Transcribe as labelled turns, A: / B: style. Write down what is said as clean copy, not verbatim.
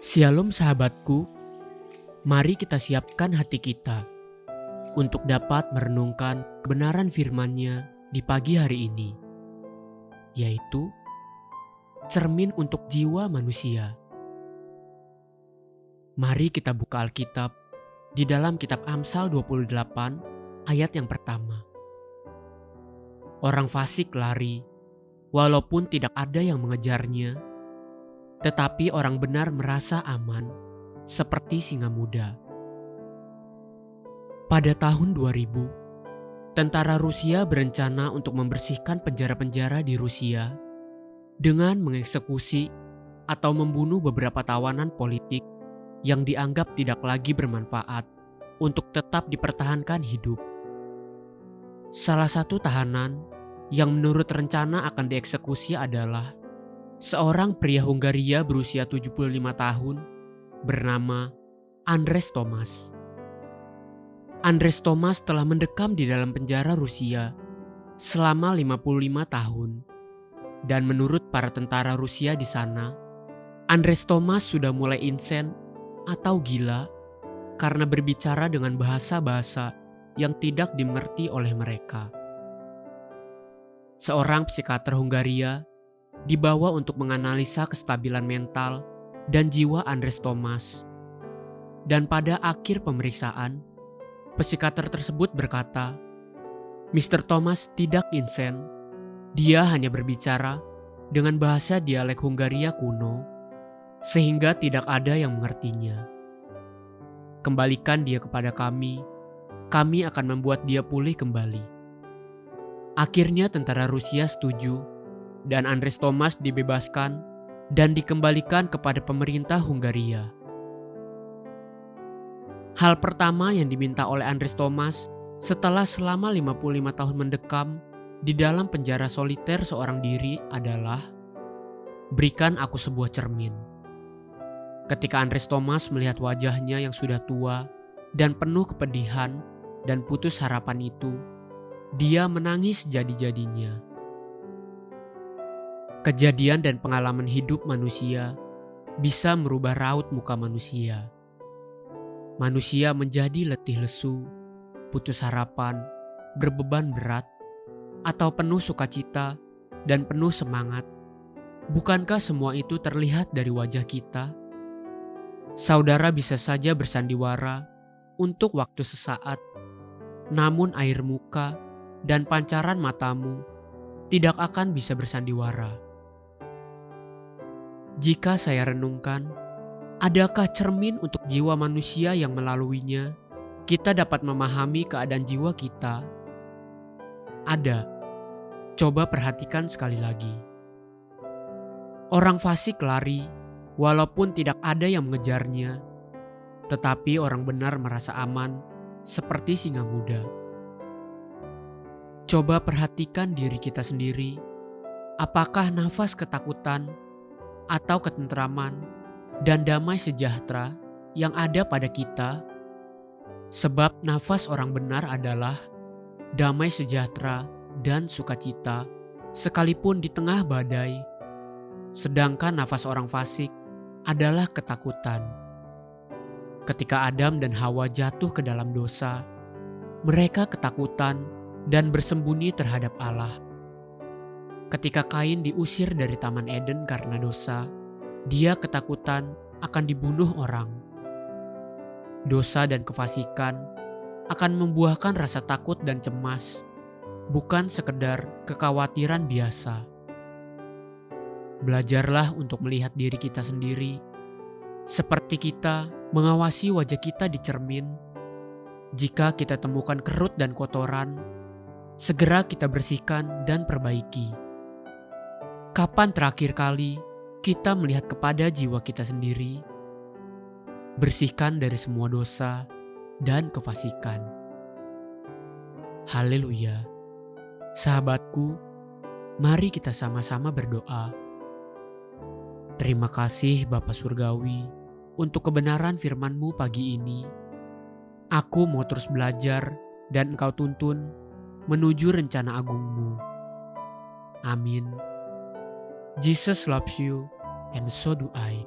A: Shalom sahabatku, mari kita siapkan hati kita untuk dapat merenungkan kebenaran firman-Nya di pagi hari ini, yaitu cermin untuk jiwa manusia. Mari kita buka Alkitab di dalam kitab Amsal 28 ayat yang pertama. Orang fasik lari, walaupun tidak ada yang mengejarnya, tetapi orang benar merasa aman, seperti singa muda. Pada tahun 2000, tentara Rusia berencana untuk membersihkan penjara-penjara di Rusia dengan mengeksekusi atau membunuh beberapa tawanan politik yang dianggap tidak lagi bermanfaat untuk tetap dipertahankan hidup. Salah satu tahanan yang menurut rencana akan dieksekusi adalah seorang pria Hungaria berusia 75 tahun bernama Andres Tomas. Andres Tomas telah mendekam di dalam penjara Rusia selama 55 tahun. Dan menurut para tentara Rusia di sana, Andres Tomas sudah mulai insen atau gila karena berbicara dengan bahasa-bahasa yang tidak dimengerti oleh mereka. Seorang psikiater Hungaria dibawa untuk menganalisa kestabilan mental dan jiwa Andres Tomas. Dan pada akhir pemeriksaan, psikiater tersebut berkata, Mr. Tomas tidak insen. Dia hanya berbicara dengan bahasa dialek Hungaria kuno, sehingga tidak ada yang mengertinya. Kembalikan dia kepada kami akan membuat dia pulih kembali. Akhirnya tentara Rusia setuju, dan Andres Tomas dibebaskan dan dikembalikan kepada pemerintah Hungaria. Hal pertama yang diminta oleh Andres Tomas setelah selama 55 tahun mendekam di dalam penjara soliter seorang diri adalah, berikan aku sebuah cermin. Ketika Andres Tomas melihat wajahnya yang sudah tua dan penuh kepedihan dan putus harapan itu, dia menangis jadi-jadinya. Kejadian dan pengalaman hidup manusia bisa merubah raut muka manusia. Manusia menjadi letih lesu, putus harapan, berbeban berat, atau penuh sukacita dan penuh semangat. Bukankah semua itu terlihat dari wajah kita? Saudara bisa saja bersandiwara untuk waktu sesaat, namun air muka dan pancaran matamu tidak akan bisa bersandiwara. Jika saya renungkan, adakah cermin untuk jiwa manusia yang melaluinya kita dapat memahami keadaan jiwa kita? Ada. Coba perhatikan sekali lagi. Orang fasik lari, walaupun tidak ada yang mengejarnya, tetapi orang benar merasa aman, seperti singa muda. Coba perhatikan diri kita sendiri. Apakah nafas ketakutan atau ketentraman dan damai sejahtera yang ada pada kita? Sebab nafas orang benar adalah damai sejahtera dan sukacita, sekalipun di tengah badai. Sedangkan nafas orang fasik adalah ketakutan. Ketika Adam dan Hawa jatuh ke dalam dosa, mereka ketakutan dan bersembunyi terhadap Allah. Ketika Kain diusir dari Taman Eden karena dosa, dia ketakutan akan dibunuh orang. Dosa dan kefasikan akan membuahkan rasa takut dan cemas, bukan sekedar kekhawatiran biasa. Belajarlah untuk melihat diri kita sendiri, seperti kita mengawasi wajah kita di cermin. Jika kita temukan kerut dan kotoran, segera kita bersihkan dan perbaiki. Kapan terakhir kali kita melihat kepada jiwa kita sendiri? Bersihkan dari semua dosa dan kefasikan. Haleluya. Sahabatku, mari kita sama-sama berdoa. Terima kasih Bapa Surgawi untuk kebenaran firman-Mu pagi ini. Aku mau terus belajar dan Engkau tuntun menuju rencana agung-Mu. Amin. Jesus loves you and so do I.